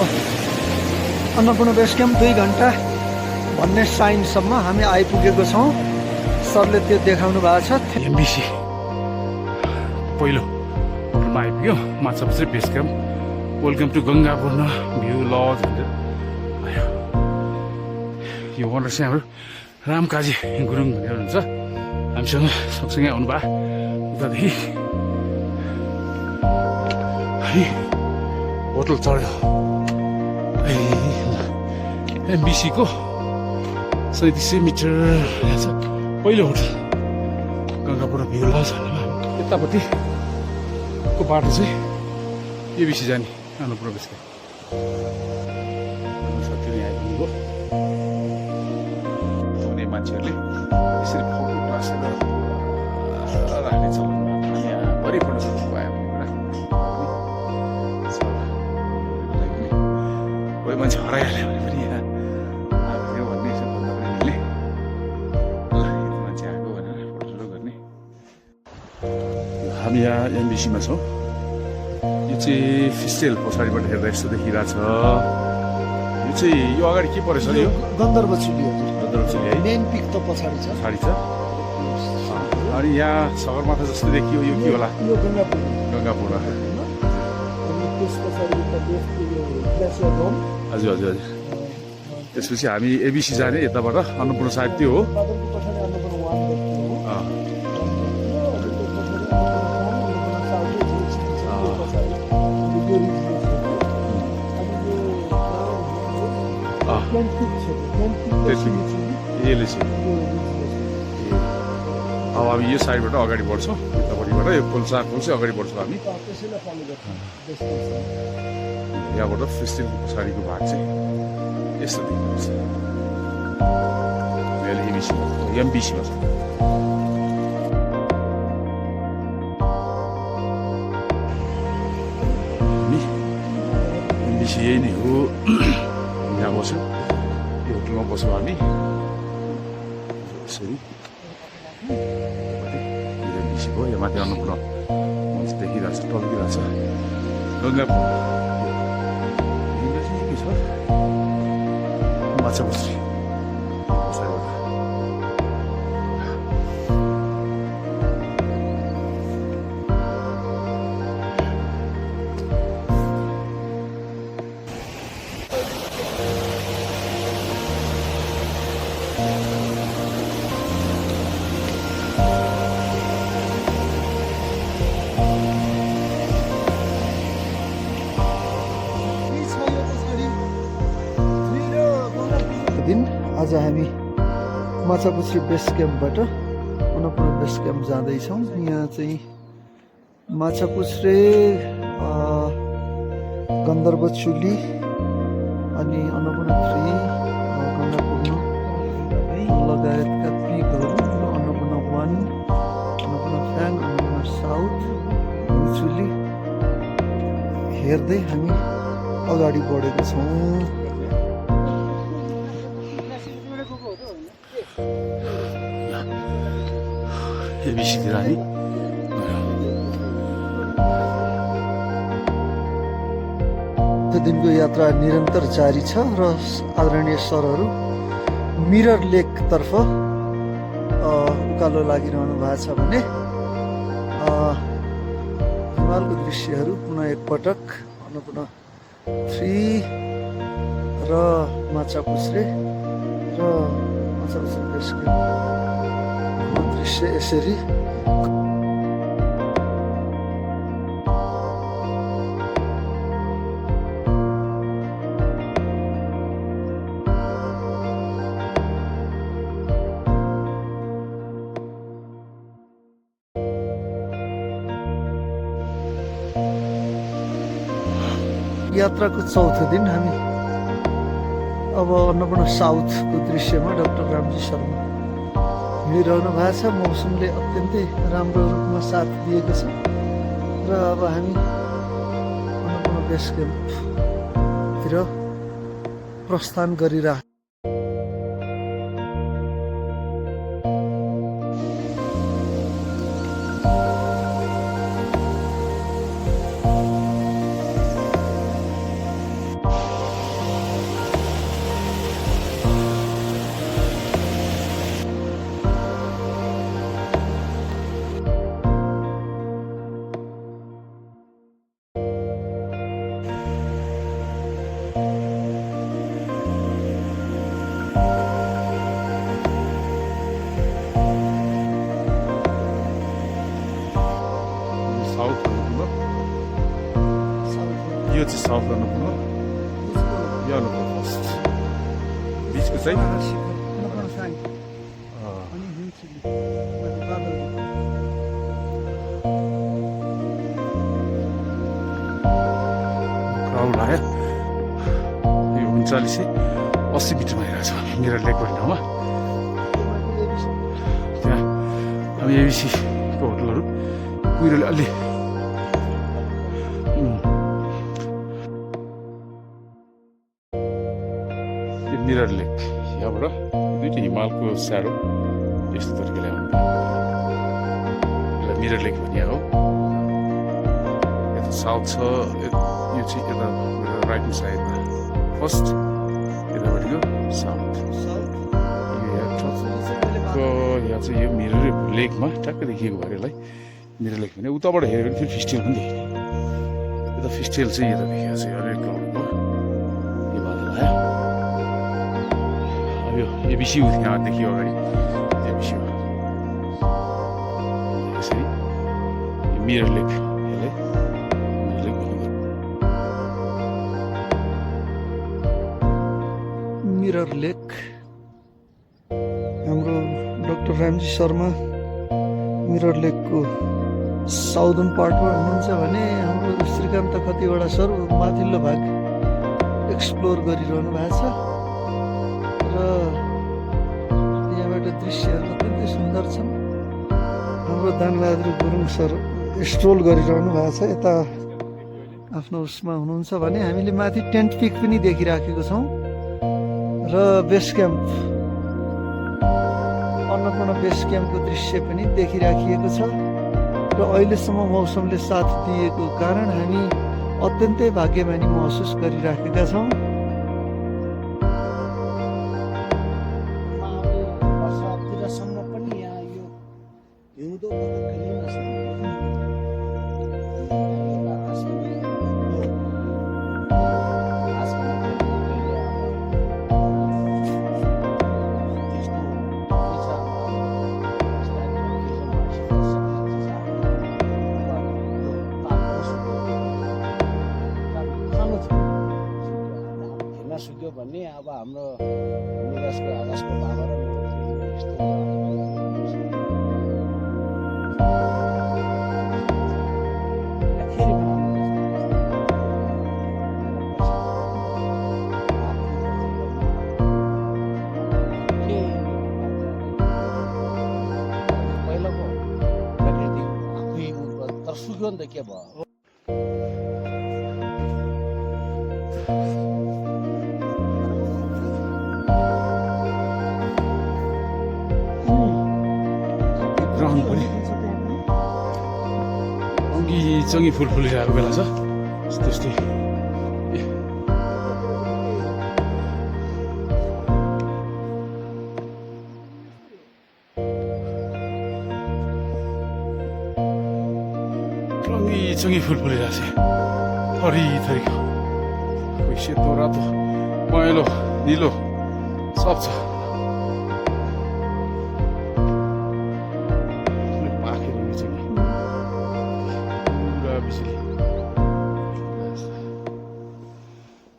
B: अन्नपूर्ण बेस क्याम्प 2 घन्टा भन्ने साइनसम्म हामी आइपुगेको छौँ सरले त्यो देखाउनु भएको छ
A: एमबिसी पहिलो होटलमा आइपुग्यो Machhapuchhre base camp welcome to Gangapurna view lodge भनेर आयो यो ओनर चाहिँ हाम्रो रामकाजी गुरुङ भनेर हुनुहुन्छ हामीसँग सँगसँगै आउनुभयो उतादेखि है होटल चढ्यो एमबिसीको 3700 मिटर छ पहिलो होटल गङ्गापूर्ण भ्यू लज भन्नेमा यतापट्टिको बाटो चाहिँ एबिसी जाने अन्नपूर्ण बेस क्याम्प साथीहरू यहाँ आइपुग्नुभयो मान्छे हराइहाल्यो भने पनि यहाँ आएको थियो भन्ने यसो भन्दा पनि मिल्ने ल यति मान्छे आएको भनेर फोटोसोटो गर्ने हामी यहाँ एमबिसीमा छौँ यो चाहिँ फिस्टेल पछाडिबाट हेर्दा यस्तो देखिरहेछ यो चाहिँ यो अगाडि के परेछ यो
B: गन्धर्व चुली हजुर
A: गन्धर्वचुली है
B: मेन पिक त पछाडि छ
A: पछाडि छ अनि यहाँ सगरमाथा जस्तो देखियो यो के होला
B: यो गङ्गापुर
A: गङ्गापुर
B: अनि त्यस पछाडि उता यो ग्लेसियर डोम
A: हजुर हजुर हजुर त्यसपछि हामी एबिसी जाने यताबाट अन्नपूर्ण सायद त्यो हो
B: बादलको पछाडि अन्नपूर्ण वान देखियो हो
A: अँ,
B: अनि त्यो पछाडि अन्नपूर्ण साउथ त्यो पछाडि यो रिज
A: अँ,
B: क्यान्टिक छ
A: त्यसरी। यसले चाहिँ अब हामी यो साइडबाट अगाडि बढ्छौँ यतापट्टिबाट यो खोल्सा खोल्छै अगाडि बढ्छौँ हामी
B: त्यसैलाई फलो गर्छौँ
A: यहाँबाट फिस्टिङको पछाडिको भाग चाहिँ यस्तो देखिन्छ अहिले एबिसीमा एमबिसीमा छ हामी एमबिसी यही नै हो यहाँ बस्यौँ यो होटलमा बस्यौँ हामी यसरी एमबिसी भयो यो माथि अन्नपूर्ण मान्छे देखिरहेछ टल्किरहेछ गङ्गापुर के छ माछा बस्री
B: दिन आज हामी माछापुछ्री बेस क्याम्पबाट अन्नपूर्ण बेस क्याम्प जाँदैछौँ यहाँ चाहिँ माछापुछ्रे गन्धर्व चुली अनि अन्नपूर्ण 3 गङ्गापूर्ण लगायतका पिकहरू अन्नपूर्ण 1 अन्नपूर्ण फ्याङ अन्नपूर्ण साउथ चुली हेर्दै हामी अगाडि बढेका छौँ
A: एबिसीतिर हामी
B: त्यो दिनको यात्रा निरन्तर जारी छ र आदरणीय सरहरू मिरर लेकतर्फ उकालो लागिरहनु भएको छ भने हिमालको दृश्यहरू पुनः एकपटक अन्नपूर्ण 3 र माछापुछ्रे र माछापुछ्रे बेस क्याम्पको दृश्य यसरी यात्राको चौथो दिन हामी अब अन्नपूर्ण साउथको दृश्यमा डाक्टर रामजी शर्मा हिँडिरहनु भएको छ मौसमले अत्यन्तै राम्रो रूपमा साथ दिएको छ र अब हामी अन्नपूर्ण बेस क्याम्पतिर प्रस्थान गरिरह
A: साउथ अन्नपूर्ण यो चाहिँ साउथ अन्नपूर्ण यो अन्नपूर्ण फर्स्ट बिचको चाहिँ क्राउड आयो यो 3980 मिटरमा हेरेको छ मेरो लेकबाट ठाउँमा त्यहाँ हामी एबिसीको होटलहरू कुहिरोले अलि यो मिरर लेक यहाँबाट दुईवटा हिमालको स्याडो यस्तो तरिकाले आउनु यसलाई मिरर लेक भनिया हो यता साउथ छ यो चाहिँ यता राइट ह्यान्ड साइडमा फर्स्ट यतापट्टिको साउथ यहाँ चाहिँ यो मिरर लेकमा ट्याक्कै देखिएको भयो यसलाई मिरर लेक भने उताबाट हेऱ्यो भने फेरि फिस्टेल पनि देखिने यता फिस्टेल चाहिँ यता देखिएको छ हरेक क्लाउडको यो बादल आयो अब यो एबिसी यहाँ देखियो अगाडि एबिसी यसरी यो मिरर लेक यसलाई मिरर लेक भनिन्छ
B: मिरर लेक हाम्रो डाक्टर रामजी शर्मा मिरर लेकको साउदर्न पार्टमा हुनुहुन्छ भने हाम्रो श्रीकान्त कतिवटा सर माथिल्लो भाग एक्सप्लोर गरिरहनु भएको छ र यहाँबाट दृश्यहरू अत्यन्तै सुन्दर छन् हाम्रो दानबहादुर गुरुङ सर स्ट्रोल गरिरहनु भएको छ यता आफ्नो उसमा हुनुहुन्छ भने हामीले माथि टेन्ट पिक पनि देखिराखेको छौँ र बेस क्याम्प अन्नपूर्ण बेस क्याम्पको दृश्य पनि देखिराखिएको छ र अहिलेसम्म मौसमले साथ दिएको कारण हामी अत्यन्तै भाग्यमानी महसुस गरिराखेका छौँ।
C: वर्षतिरसम्म पनि यहाँ यो हिउँदो सुक्यो भन्ने अब हाम्रो निकासको आकाशको भावर यस्तो पहिलाको प्राकृतिक आफै तर सुक्यो नि त के भयो
A: चङ्गी फुल फुलिरहेको बेला छ त्यस्तै चङ्गी फुल फुलिरहेको छ थरी थरीको कोही सेतो रातो पहेँलो निलो सब छ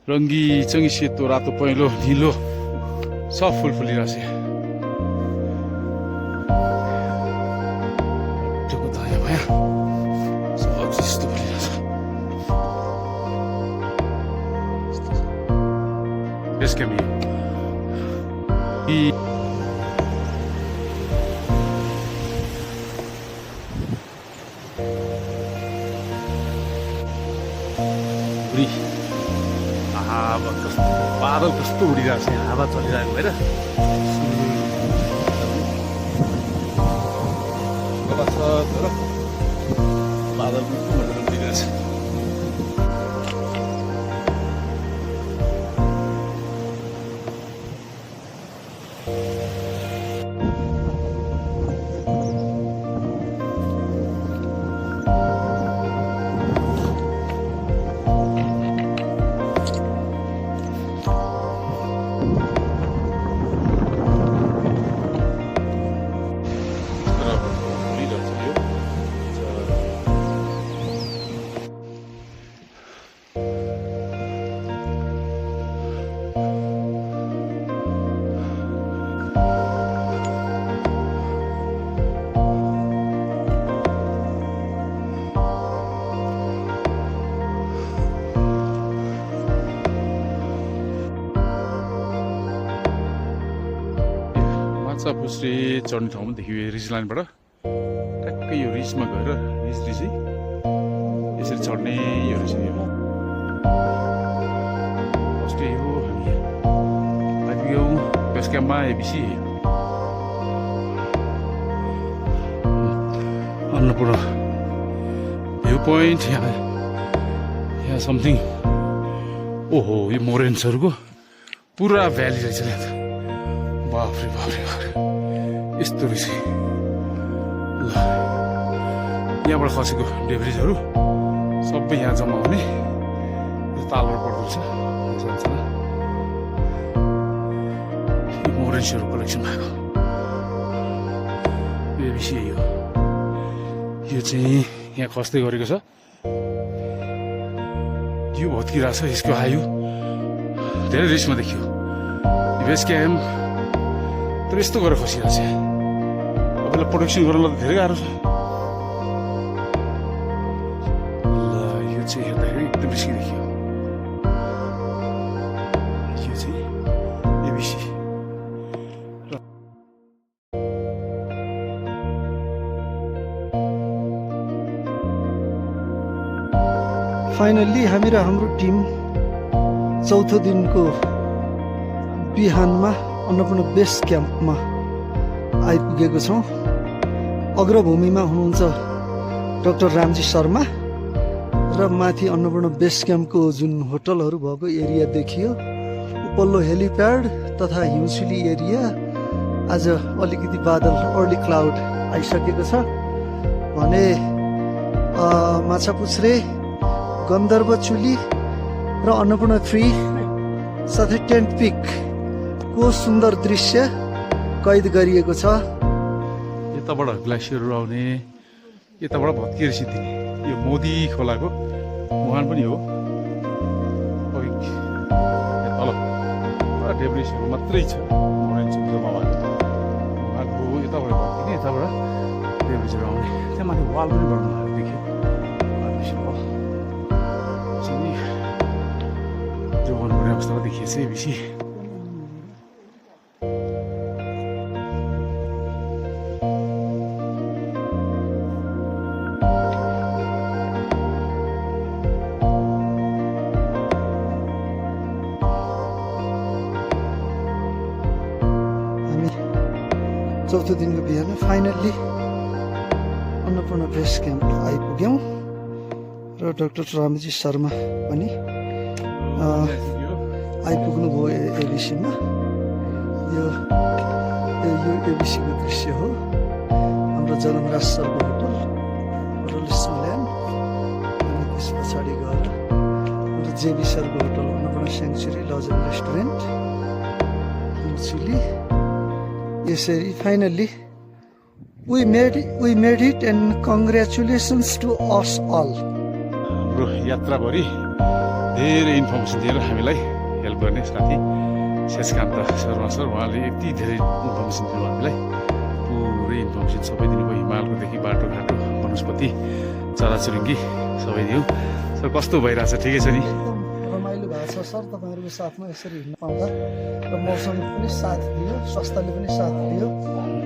A: रङ्गी चङ्गी सेतो रातो पहेँलो निलो सब फुल फुलिरहेको छ दया भयो सब यस्तो फुलिरहेको छ यसका बादल कस्तो उडिरहेको छ यहाँ हावा चलिरहेको भएर तर बादल उडिरहेको छ फुस्रे चढ्ने ठाउँमा देखियो रिज लाइनबाट ट्याक्कै यो रिजमा गएर रिज यसरी चढ्ने यो रहेछ यो फर्स्ट हो हामी बेस क्याम्पमा एबिसी अन्नपूर्ण भ्यू पोइन्ट यहाँ समथिङ ओहो यो मोरेन्सहरूको पुरा भ्याली रहेछ यहाँ त बाफ्रे बाफ्रे बाफ्रे यस्तो रहेछ ल यहाँबाट खसेको डेब्रिजहरू सबै यहाँ जम्मा हुने तालबाट पर्दो रहेछ मोरेन्सहरू कलेक्सन भएको एबिसी यो चाहिँ यहाँ खस्दै गरेको छ यो भत्किरहेको छ यसको आयु धेरै रिस्कमा देखियो बेस क्याम्प तर यस्तो गरेर खसिरहेको छ तपाईँलाई प्रोटेक्सन गर्नलाई त धेरै गाह्रो छ ल यो चाहिँ हेर्दाखेरि एकदम रिस्की देखियो यो चाहिँ एबिसी
B: फाइनल्ली हामी र हाम्रो टिम चौथो दिनको बिहानमा अन्नपूर्ण बेस क्याम्पमा आइपुगेको छौँ। अग्रभूमिमा हुनुहुन्छ डाक्टर रामजी शर्मा र माथि अन्नपूर्ण बेस क्याम्पको जुन होटलहरू भएको एरिया देखियो, उपल्लो हेलिप्याड तथा हिउँसिली एरिया। आज अलिकति बादल अर्ली क्लाउड आइसकेको छ भने माछापुच्छ्रे, गन्धर्व चुली र अन्नपूर्ण ट्री साथै टेन्ट पिकको सुन्दर दृश्य कैद गरिएको छ।
A: यताबाट ग्लासियरहरू आउने, यताबाट भत्किएर सिद्धिने यो मोदी खोलाको मुहान पनि हो। अघि यहाँ तल पुरा डेब्रिसहरू मात्रै छ, मोरेन्सहरू जम्मा भएको मुहानको यताबाट भत्किने, यताबाट डेब्रिसहरू आउने। त्यहाँ माथि वाल पनि बनाउनु देखियो जोगाउनुपर्ने अवस्थामा देखिएछ बेसी।
B: चौथो दिनको बिहान फाइनल्ली अन्नपूर्ण बेस क्याम्प आइपुग्यौँ र डाक्टर रामजी शर्मा पनि आइपुग्नु भयो एबिसीमा। यो एबिसीको दृश्य हो। हाम्रो जनमराज सरको होटल स्मिल्यान्ड, अनि त्यस पछाडि गएर हाम्रो जेबी सरको hotel Annapurna sanctuary lodge and restaurant चिली। यसरी finally we made it and congratulations to us all.
A: हाम्रो यात्राभरि धेरै इन्फर्मेसन दिएर हामीलाई हेल्प गर्ने साथी शेषकान्त शर्मा सर, उहाँले यति धेरै इन्फर्मेसन दिनु हामीलाई, पुरै इन्फर्मेसन सबै दिनुभयो। हिमालकोदेखि बाटोघाटो, वनस्पति, चराचुरुङ्गी सबै दियो। सर कस्तो भइरहेछ, ठिकै छ नि?
B: एकदम रमाइलो भएको छ सर तपाईँहरूको साथमा यसरी हिँड्न पाउँदा, र मौसमले पनि साथ दियो, स्वास्थ्यले पनि साथ दियो।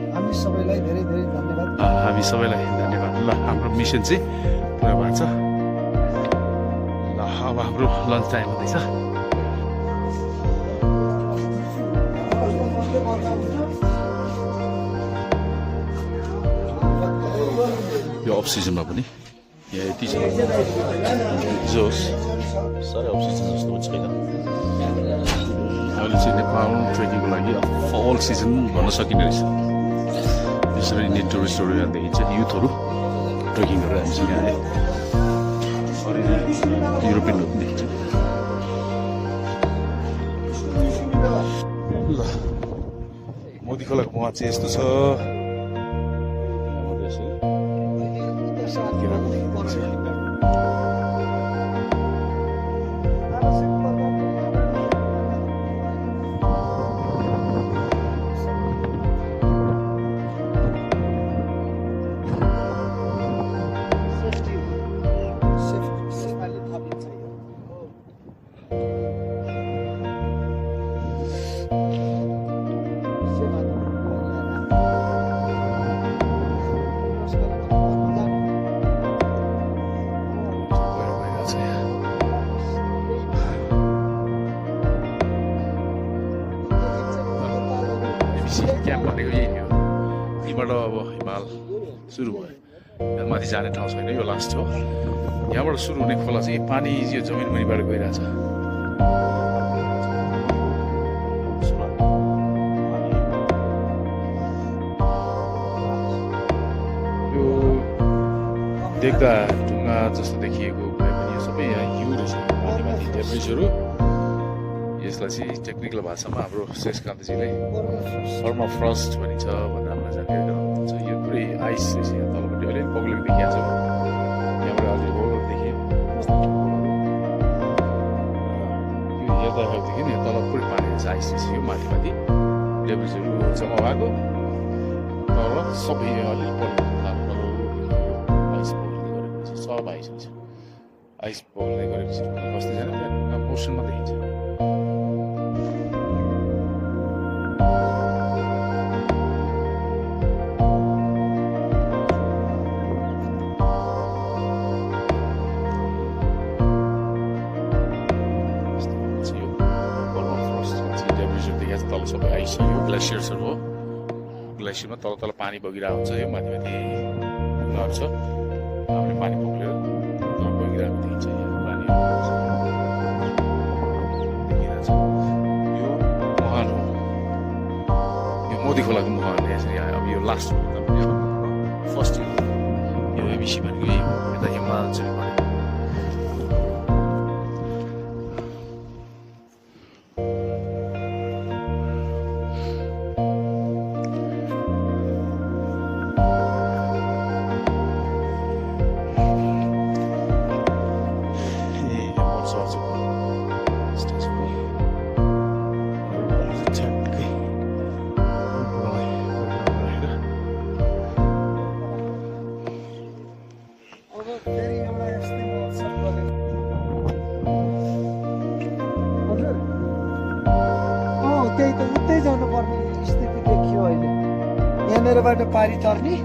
B: हामी सबैलाई धेरै धेरै धन्यवाद।
A: हामी सबैलाई धन्यवाद। ल हाम्रो मिसन चाहिँ पुरा भएको छ। ल अब हाम्रो लन्च टाइम हुँदैछ। यो अफ सिजनमा पनि यहाँ यति छ जोस् साह्रै अफ सिजन जस्तो पनि छैन। अहिले चाहिँ नेपाल ट्रेकिङको लागि फल सिजन भन्न सकिने रहेछ। यसरी इन्डियन टुरिस्टहरू यहाँ देखिन्छ, युथहरू ट्रेकिङ गरेर हामीसँग यहाँ आए। अरू युरोपियनहरू पनि देखिन्छ। ल मोदी खोलाको मुहान चाहिँ यस्तो छ। क्याम्प भनेको यही थियो। यहीँबाट अब हिमाल सुरु भयो। यहाँ माथि जाने ठाउँ छैन, यो लास्ट हो। यहाँबाट सुरु हुने खोला चाहिँ पानी यो जमिन मुनिबाट गइरहेछ। यो देख्दा ढुङ्गा जस्तो देखिएको भए पनि यो सबै यहाँ हिउँ रहेछ, माथि माथि डेब्रिजहरू। यसलाई चाहिँ टेक्निकल भाषामा हाम्रो शेषकान्तजीले पर्माफ्रस्ट भनिन्छ भनेर हामीलाई जानकारी गराउनुहुन्छ। यो पुरै आइस रहेछ, यहाँ तलपट्टि अलिअलि पग्लेको देखिहाल्छ। यहाँबाट अलिअलि होल देखियो। यो हेर्दादेखि नि तल पुरै पानी रहेछ, आइस रहेछ। यो माथि माथि डेब्रिजहरू जम्मा भएको तर सबै अलिअलि पग्लेको आइस पग्लिँदै गरेको रहेछ। सब आइस रहेछ। आइस पग्लिँदै गरेपछि कस्तो छैन, त्यहाँ मोसनमा देखिन्छ। तल सबै आइस हो। यो ग्लेसियर्सहरू हो। ग्लेसियरमा तल तल पानी बगिरहेको हुन्छ। यो माथि माथि ढुङ्गाहरू छ, हामीले पानी पोख्लेर तल बगिरहेको देखिन्छ। यहाँ पानी देखिरहेछ। यो मुहान हो, यो मोदी खोलाको मुहान हो। यसरी अब यो लास्ट हो, फर्स्ट यो एबिसी भनेको यही हो। यता हिमालचल भयो।
B: त्यही त उतै जानुपर्ने स्थिति देखियो अहिले। यहाँनिरबाट पारी तर्ने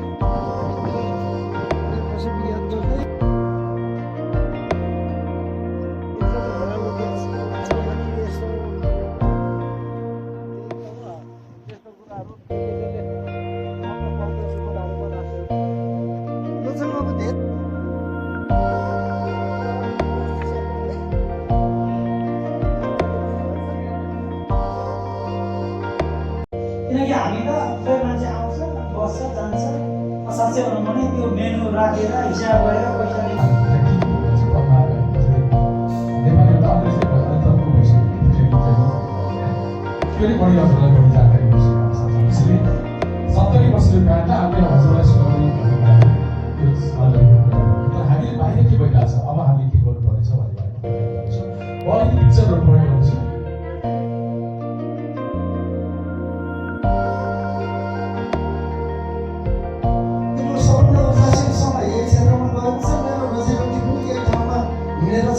C: किनकि हामी त कोही मान्छे आउँछ बस्छ जान्छ, साँच्चै भनौँ भने त्यो मेनु राखेर हिसाब गरेर पैसा
D: फेरि बढी हजुरलाई बढी जानकारी त्यसैले 70 वर्षको कारणले हामीले हजुरलाई सिकाउने हामीले बाहिर के भइरहेछ, अब हामीले के गर्नुपर्नेछ भन्ने बारेमा अलिकति पिक्चरहरू प्रयोग गर्छु।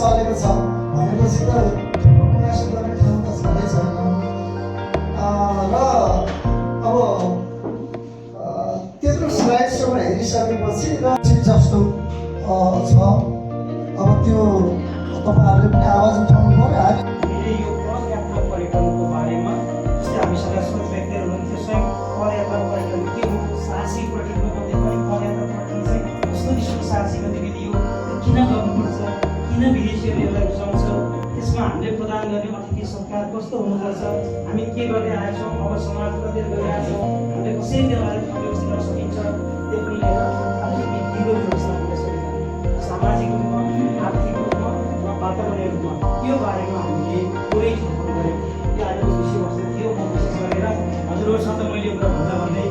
B: चलेको छ भनेपछि त ठुलो गुनासो गर्ने ठाउँ त छँदै छैन। र अब त्यत्रो स्लाइडसम्म हेरिसकेपछि र जस्तो छ अब त्यो तपाईँहरूले पनि आवाज उठाउनु पऱ्यो।
C: हामीले यो पदयात्रा पर्यटनको बारेमा जस्तै हामीसँग स्वयं व्यक्तिहरू हुनुहुन्थ्यो, स्वयं पदयात्रा पर्यटन के हो, साहसिक पर्यटनको मध्ये पनि पदयात्रा पर्यटन चाहिँ कस्तो किसिमको साहसिक गतिविधि हो, किन गर्नुपर्छ, किन विदेशीहरूले यसलाई रुचाउँछ, त्यसमा हामीले प्रदान गर्ने अतिथि सत्कार कस्तो हुनुपर्छ, हामी के गर्दै आएछौँ, अब समाज कति गरिरहेछौँ, हामीले कसरी त्यसलाई अव्यवस्थित गर्न सकिन्छ, त्यो पनि लिएर अलिकति ढिलो व्यवस्था गर्न सकिन्छ। सामाजिक रूपमा, आर्थिक रूपमा र वातावरणीय रूपमा त्यो बारेमा हामीले पुरै छलफल गऱ्यौँ। यो आजको विषयवस्तु थियो। म विशेष गरेर हजुरहरूसँग मैले एउटा भन्दा भन्दै